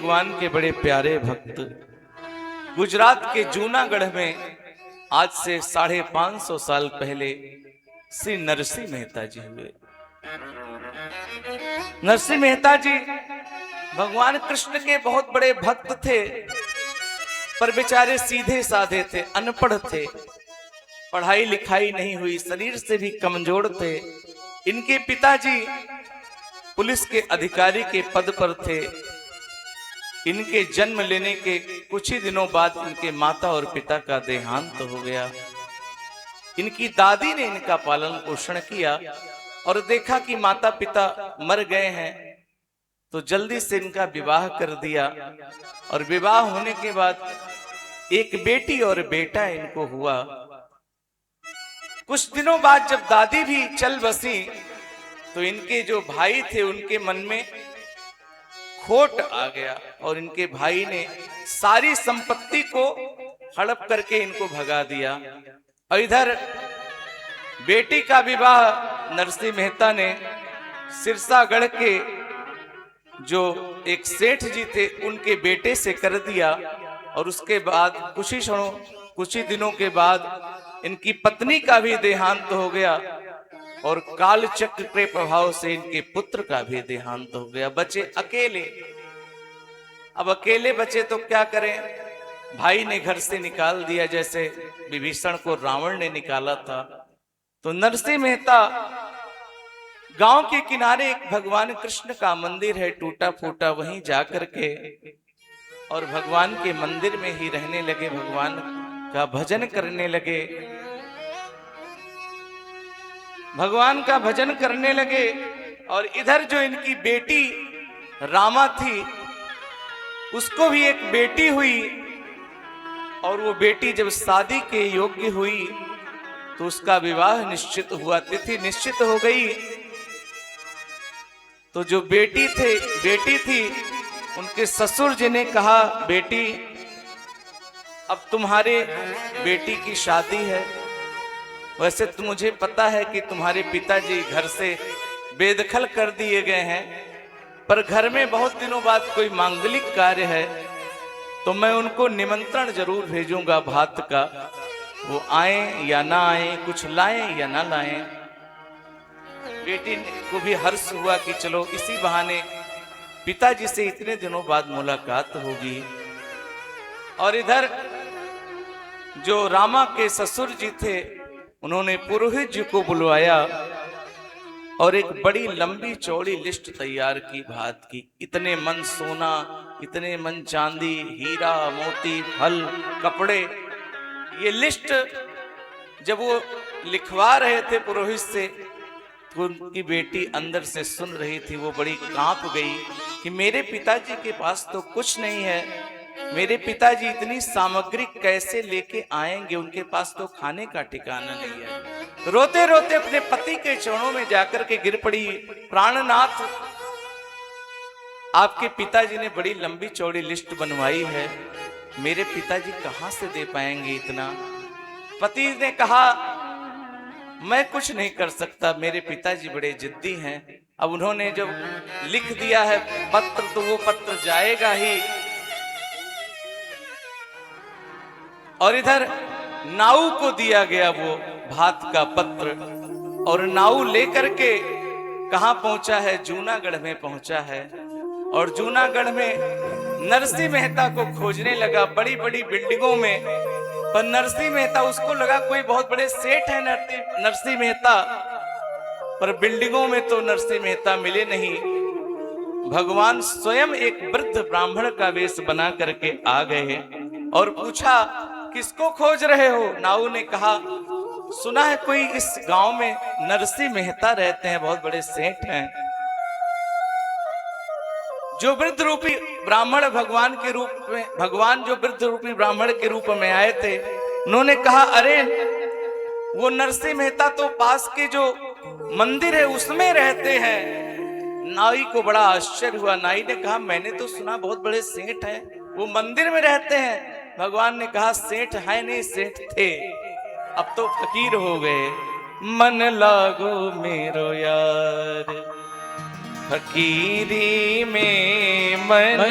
भगवान के बड़े प्यारे भक्त गुजरात के जूनागढ़ में आज से 550 साल पहले श्री नरसिंह मेहता जी हुए। नरसिंह मेहता जी भगवान कृष्ण के बहुत बड़े भक्त थे, पर बेचारे सीधे साधे थे, अनपढ़ थे, पढ़ाई लिखाई नहीं हुई, शरीर से भी कमजोर थे। इनके पिताजी पुलिस के अधिकारी के पद पर थे। इनके जन्म लेने के कुछ ही दिनों बाद इनके माता और पिता का देहांत हो गया। इनकी दादी ने इनका पालन पोषण किया और देखा कि माता पिता मर गए हैं, तो जल्दी से इनका विवाह कर दिया। और विवाह होने के बाद एक बेटी और बेटा इनको हुआ। कुछ दिनों बाद जब दादी भी चल बसी, तो इनके जो भाई थे उनके मन में खोट आ गया और इनके भाई ने सारी संपत्ति को हड़प करके इनको भगा दिया। और इधर बेटी का विवाह नरसिंह मेहता ने सिरसागढ़ के जो एक सेठ जी थे उनके बेटे से कर दिया। और उसके बाद कुछ ही दिनों के बाद इनकी पत्नी का भी देहांत हो गया और काल चक्र के प्रभाव से इनके पुत्र का भी देहांत हो गया। बचे अकेले। अब अकेले बचे तो क्या करें? भाई ने घर से निकाल दिया, जैसे विभीषण को रावण ने निकाला था। तो नरसिंह मेहता गांव के किनारे एक भगवान कृष्ण का मंदिर है टूटा फूटा, वहीं जाकर के और भगवान के मंदिर में ही रहने लगे, भगवान का भजन करने लगे, भगवान का भजन करने लगे। और इधर जो इनकी बेटी रामा थी, उसको भी एक बेटी हुई। और वो बेटी जब शादी के योग्य हुई तो उसका विवाह निश्चित हुआ, तिथि निश्चित हो गई। तो जो बेटी थी, उनके ससुर जी ने कहा, बेटी अब तुम्हारे बेटी की शादी है। वैसे तो मुझे पता है कि तुम्हारे पिताजी घर से बेदखल कर दिए गए हैं, पर घर में बहुत दिनों बाद कोई मांगलिक कार्य है तो मैं उनको निमंत्रण जरूर भेजूंगा भात का। वो आए या ना आए, कुछ लाएं या ना लाएं। बेटी को भी हर्ष हुआ कि चलो इसी बहाने पिताजी से इतने दिनों बाद मुलाकात होगी। और इधर जो रामा के ससुर जी थे, उन्होंने पुरोहित जी को बुलवाया और एक बड़ी लंबी चौड़ी लिस्ट तैयार की भात की। इतने मन सोना, इतने मन चांदी, हीरा मोती, फल, कपड़े। ये लिस्ट जब वो लिखवा रहे थे पुरोहित से, तो उनकी बेटी अंदर से सुन रही थी। वो बड़ी कांप गई कि मेरे पिताजी के पास तो कुछ नहीं है, मेरे पिताजी इतनी सामग्री कैसे लेके आएंगे, उनके पास तो खाने का ठिकाना नहीं है। रोते रोते अपने पति के चरणों में जाकर के गिर पड़ी, प्राणनाथ आपके पिताजी ने बड़ी लंबी चौड़ी लिस्ट बनवाई है, मेरे पिताजी कहां से दे पाएंगे इतना। पति ने कहा, मैं कुछ नहीं कर सकता, मेरे पिताजी बड़े जिद्दी हैं। अब उन्होंने जब लिख दिया है पत्र, तो वो पत्र जाएगा ही। और इधर नाऊ को दिया गया वो भात का पत्र, और नाऊ लेकर के कहां पहुंचा है? जूनागढ़ में पहुंचा है। और जूनागढ़ में नरसिंह मेहता को खोजने लगा बड़ी बड़ी बिल्डिंगों में, पर नरसिंह मेहता, उसको लगा कोई बहुत बड़े सेठ है नरसिंह मेहता, पर बिल्डिंगों में तो नरसिंह मेहता मिले नहीं। भगवान स्वयं एक वृद्ध ब्राह्मण का वेश बना करके आ गए और पूछा, किसको खोज रहे हो? नाऊ ने कहा, सुना है कोई इस गांव में नरसिंह मेहता रहते हैं, बहुत बड़े सेठ हैं। जो वृद्ध रूपी ब्राह्मण भगवान के रूप में, भगवान जो वृद्ध रूपी ब्राह्मण के रूप में आए थे, उन्होंने कहा, अरे वो नरसिंह मेहता तो पास के जो मंदिर है उसमें रहते हैं। नाई को बड़ा आश्चर्य हुआ। नाई ने कहा, मैंने तो सुना बहुत बड़े सेठ हैं, वो मंदिर में रहते हैं। भगवान ने कहा, सेठ है नहीं, सेठ थे, अब तो फकीर हो गए। मन लागो मेरो यार, फकीरी में मन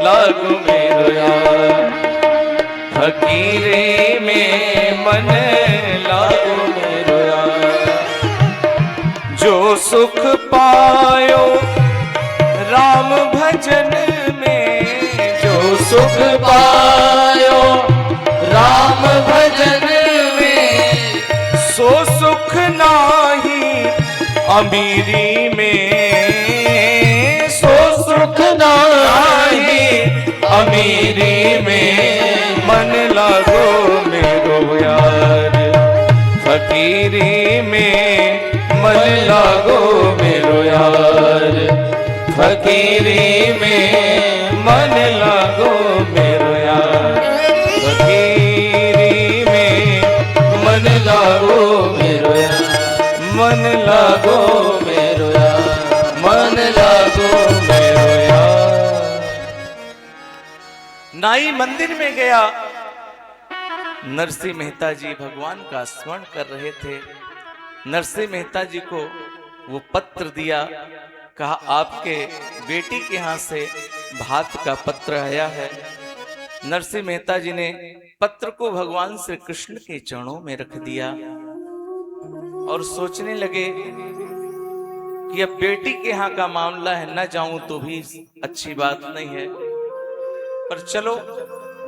लागो मेरो यार, फकीरे में मन लागो मेरो यार। जो सुख पायो राम भजन में, जो सुख पायो राम भजन में, सो सुख नाही अमीरी में, सो सुख नाही अमीरी में। मन लागो मेरो यार, फकीरी में मन लागो मेरो यार, फकीरी में मन लागो मेरो यार, फकीरी में मन लागो मेरो यार, मन लागो मेरो यार, मन लागो मेरो यार। नाई मंदिर में गया, नरसिंह मेहता जी भगवान का स्मरण कर रहे थे। नरसिंह मेहता जी को वो पत्र दिया, कहा आपके बेटी के यहाँ से भात का पत्र आया है। नरसिंह मेहता जी ने पत्र को भगवान श्री कृष्ण के चरणों में रख दिया और सोचने लगे कि अब बेटी के यहाँ का मामला है, न जाऊं तो भी अच्छी बात नहीं है, पर चलो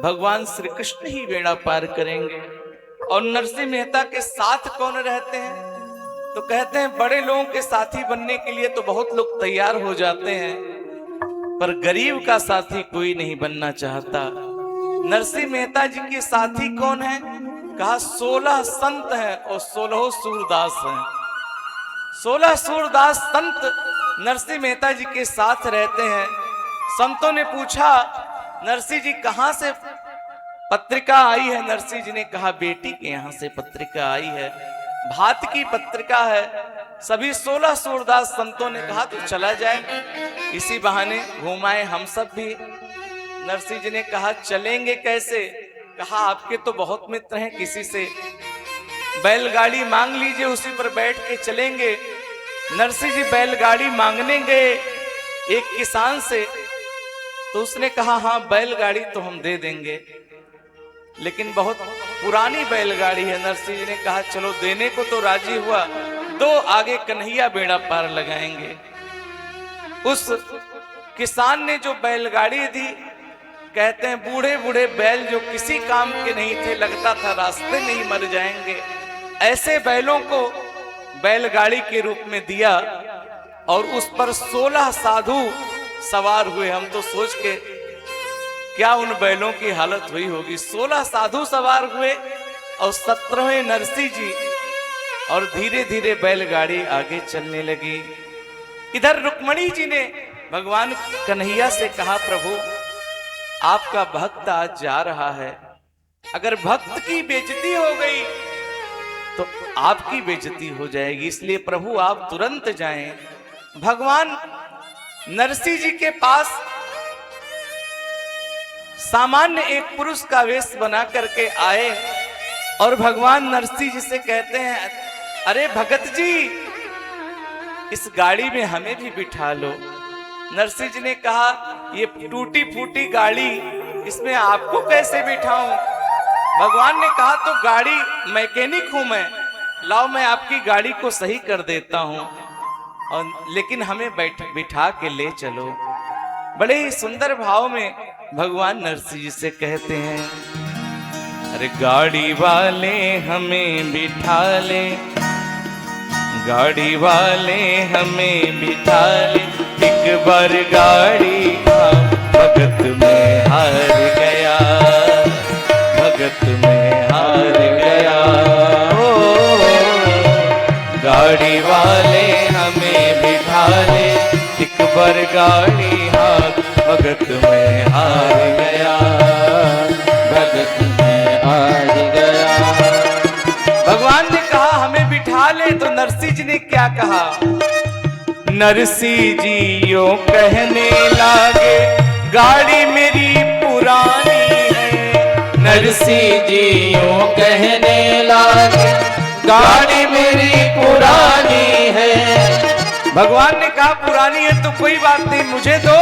भगवान श्री कृष्ण ही बेड़ा पार करेंगे। और नरसिंह मेहता के साथ कौन रहते हैं? तो कहते हैं बड़े लोगों के साथी बनने के लिए तो बहुत लोग तैयार हो जाते हैं, पर गरीब का साथी कोई नहीं बनना चाहता। नरसिंह मेहता जी के साथी कौन है? कहा 16 संत हैं और 16 सूरदास हैं। 16 सूरदास संत नरसिंह मेहता जी के साथ रहते हैं। संतों ने पूछा नरसिंह जी कहां से पत्रिका आई है? नरसिंह जी ने कहा बेटी के यहां से पत्रिका आई है, भात की पत्रिका है। सभी 16 सूरदास संतों ने कहा तो चला जाए, इसी बहाने घुमाए हम सब भी। नरसिंह जी ने कहा चलेंगे कैसे? कहा आपके तो बहुत मित्र हैं, किसी से बैलगाड़ी मांग लीजिए, उसी पर बैठ के चलेंगे। नरसिंह जी बैलगाड़ी मांगने गए एक किसान से, तो उसने कहा हाँ बैलगाड़ी तो हम दे देंगे, लेकिन बहुत पुरानी बैलगाड़ी है। नरसिंह जी ने कहा चलो देने को तो राजी हुआ, दो आगे कन्हैया बेड़ा पार लगाएंगे। उस किसान ने जो बैलगाड़ी दी, कहते हैं बूढ़े बूढ़े बैल जो किसी काम के नहीं थे, लगता था रास्ते में ही मर जाएंगे, ऐसे बैलों को बैलगाड़ी के रूप में दिया और उस पर 16 साधु सवार हुए। हम तो सोच के क्या उन बैलों की हालत हुई होगी। 16 साधु सवार हुए और 17वें नरसिंह जी, और धीरे धीरे बैलगाड़ी आगे चलने लगी। इधर रुक्मणी जी ने भगवान कन्हैया से कहा प्रभु आपका भक्त आज जा रहा है, अगर भक्त की बेइज्जती हो गई तो आपकी बेइज्जती हो जाएगी, इसलिए प्रभु आप तुरंत जाएं। भगवान नरसिंह जी के पास सामान्य एक पुरुष का वेश बना करके आए और भगवान नरसिंह जी से कहते हैं अरे भगत जी इस गाड़ी में हमें भी बिठा लो। नरसिंह जी ने कहा ये टूटी फूटी गाड़ी, इसमें आपको कैसे बिठाऊं? भगवान ने कहा तो गाड़ी मैकेनिक हूं मैं, लाओ मैं आपकी गाड़ी को सही कर देता हूं, और लेकिन हमें बिठा के ले चलो। बड़े ही सुंदर भाव में भगवान नरसिंह जी से कहते हैं अरे गाड़ी वाले हमें बिठा ले, गाड़ी वाले हमें बिठा ले, एक बार गाड़ी का भगत में हार गया, भगत में हार गया। ओ गाड़ी वाले हमें बिठा ले, एक बार गाड़ी हाथ भगत में हार गया, भगत में हार गया। भगवान ने कहा हमें बिठा ले, तो नरसिंह जी ने क्या कहा? नरसिंह जी यो कहने लागे गाड़ी मेरी पुरानी है, नरसिंह जी यो कहने लागे गाड़ी मेरी पुरानी है। भगवान ने कहा पुरानी है तो कोई बात नहीं, मुझे दो,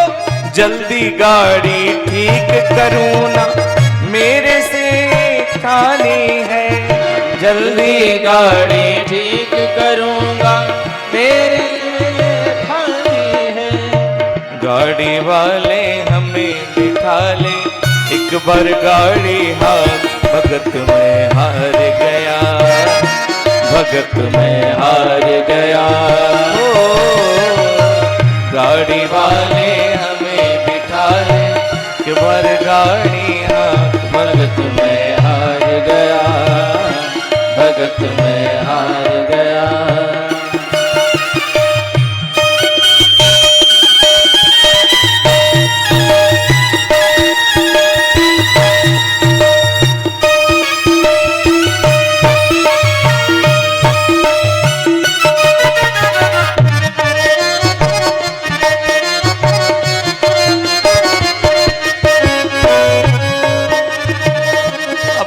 जल्दी गाड़ी ठीक करूँ ना, मेरे से खाली है। जल्दी गाड़ी ठीक करूँगा, मेरे लिए खाली है। गाड़ी वाले हमें बिठा ले, एक बार गाड़ी हाथ, भगत में हार गया, भगत में हार गया। ओ गाड़ी वाले हमें बिठा ले, एक बार गाड़ी हाथ, भगत में हार गया, भगत में हार गया।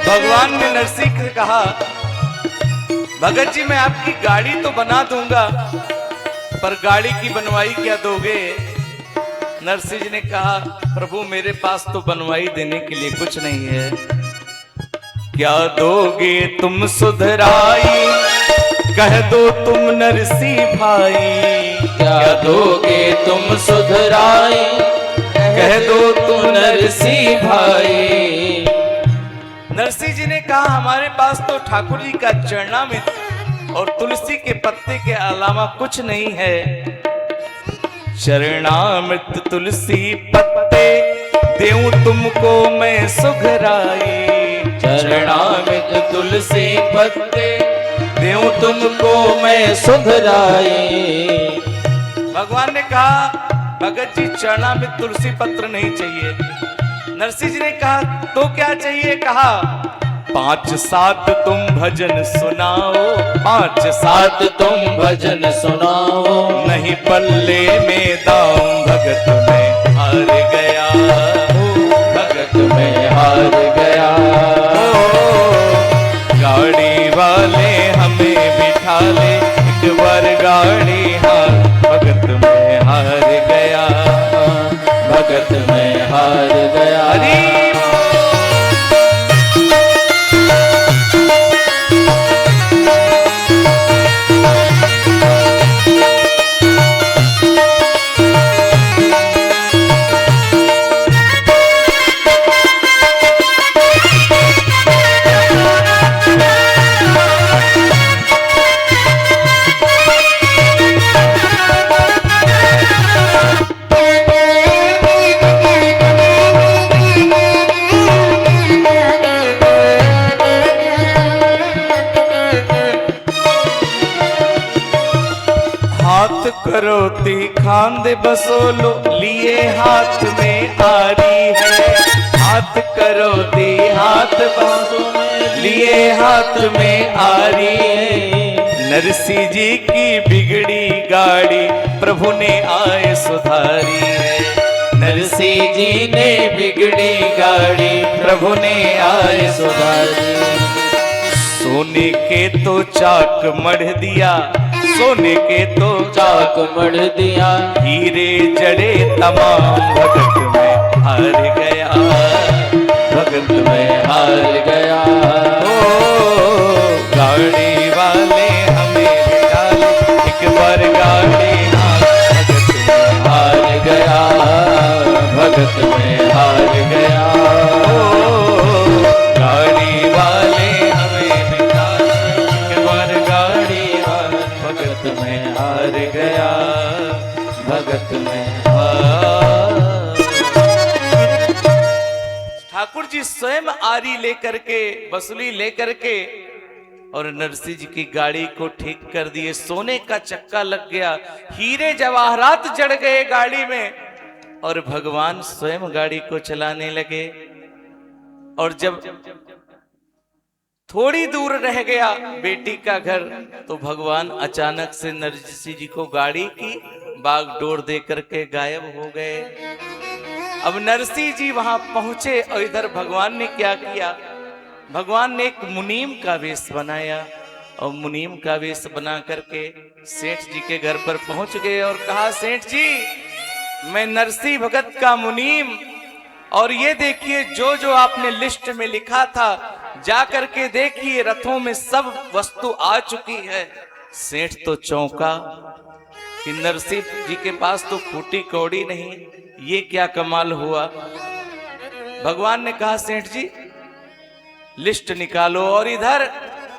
भगवान ने नरसिंह से कहा, भगत जी मैं आपकी गाड़ी तो बना दूंगा, पर गाड़ी की बनवाई क्या दोगे? नरसिंह जी ने कहा, प्रभु मेरे पास तो बनवाई देने के लिए कुछ नहीं है। क्या दोगे तुम सुधराई, कह दो तुम नरसिंह भाई। क्या दोगे तुम सुधराई, कह दो तुम नरसिंह भाई। नरसिंह जी ने कहा, हमारे पास तो ठाकुर जी का चरणामृत और तुलसी के पत्ते के अलावा कुछ नहीं है। चरणामृत तुलसी पत्ते देऊं तुमको मैं सुघराई। चरणामृत तुलसी पत्ते देऊं तुमको मैं सुधराई। भगवान ने कहा, भगत जी चरणामृत तुलसी पत्र नहीं चाहिए। नरसिंह जी ने कहा, तो क्या चाहिए? कहा, 5-7 तुम भजन सुनाओ, 5-7 तुम भजन सुनाओ। नहीं पल्ले में दाम, भगत में हार गया, भगत में हार गया। गाड़ी वाले हमें बिठा ले, एक बार गाड़ी हार, भगत में हार गया, भगत में हार गया। करोती खांदे बसोलो, लिए हाथ में आरी है। हाथ करोती हाथ बसोलो, लिए हाथ में आरी है। नरसिंह जी की बिगड़ी गाड़ी, प्रभु ने आए सुधारी है। नरसिंह जी ने बिगड़ी गाड़ी, प्रभु ने आए सुधारी। सोने के तो चाक मढ़ दिया, सोने के तो चाक मढ़ दिया। हीरे जड़े तमाम, भगत में हार गया, भगत में हार गया। ओ गाड़ी वाले हमें बिठा ले, एक बार गाड़ी भगत में हार गया, भगत में हार गया। ओ गाड़ी वाले हमें बिठा ले, एक बार गाड़ी भगत में हार गया, भगत में ठाकुर जी स्वयं आरी लेकर के, बसुली लेकर के और नरसिंह जी की गाड़ी को ठीक कर दिए। सोने का चक्का लग गया, हीरे जवाहरात जड़ गए गाड़ी में, और भगवान स्वयं गाड़ी को चलाने लगे। और जब थोड़ी दूर रह गया बेटी का घर, तो भगवान अचानक से नरसिंह जी को गाड़ी की बागडोर दे करके गायब हो गए। अब नरसिंह जी वहां पहुंचे और इधर भगवान ने क्या किया? भगवान ने एक मुनीम का वेश बनाया और मुनीम का वेश बना करके सेठ जी के घर पर पहुंच गए और कहा, सेठ जी मैं नरसी भगत का मुनीम, और ये देखिए जो जो आपने लिस्ट में लिखा था, जा करके देखिए रथों में सब वस्तु आ चुकी है। सेठ तो चौंका कि नरसिंह जी के पास तो फूटी कौड़ी नहीं, ये क्या कमाल हुआ। भगवान ने कहा सेठ जी लिस्ट निकालो, और इधर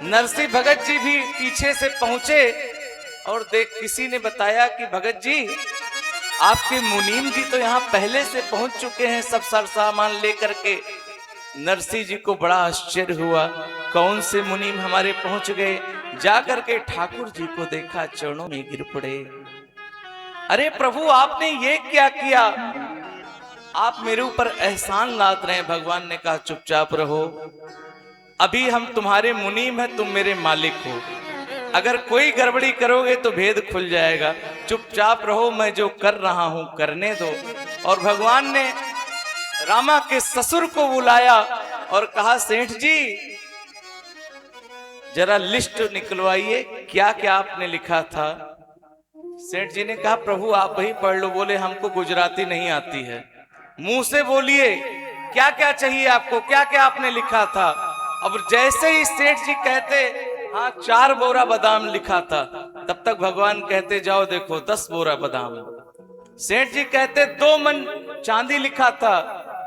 नरसिंह भगत जी भी पीछे से पहुंचे और देख किसी ने बताया कि भगत जी आपके मुनीम जी तो यहाँ पहले से पहुंच चुके हैं सब सार सामान लेकर के। नरसिंह जी को बड़ा आश्चर्य हुआ, कौन से मुनीम हमारे पहुंच गए। जाकर के ठाकुर जी को देखा, चरणों में गिर पड़े। अरे प्रभु आपने ये क्या किया, आप मेरे ऊपर एहसान लाद रहे हैं। भगवान ने कहा चुपचाप रहो, अभी हम तुम्हारे मुनीम हैं, तुम मेरे मालिक हो, अगर कोई गड़बड़ी करोगे तो भेद खुल जाएगा। चुपचाप रहो, मैं जो कर रहा हूं करने दो। और भगवान ने रामा के ससुर को बुलाया और कहा सेठ जी जरा लिस्ट निकलवाइए, क्या क्या आपने लिखा था। सेठ जी ने कहा प्रभु आप ही पढ़ लो। बोले हमको गुजराती नहीं आती है, मुंह से बोलिए क्या क्या चाहिए आपको, क्या क्या आपने लिखा था। अब जैसे ही सेठ जी कहते हाँ 4 बोरा बादाम लिखा था, तब तक भगवान कहते जाओ देखो 10 बोरा बादाम। सेठ जी कहते 2 मन चांदी लिखा था,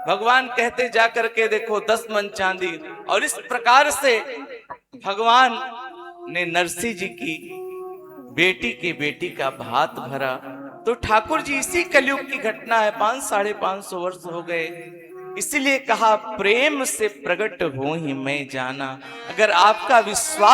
भगवान कहते जा करके देखो 10 मन चांदी। और इस प्रकार से भगवान ने नरसिंह जी की बेटी के बेटी का भात भरा। तो ठाकुर जी इसी कलयुग की घटना है, 500-550 वर्ष हो गए, इसीलिए कहा प्रेम से प्रकट हो ही मैं जाना। अगर आपका विश्वास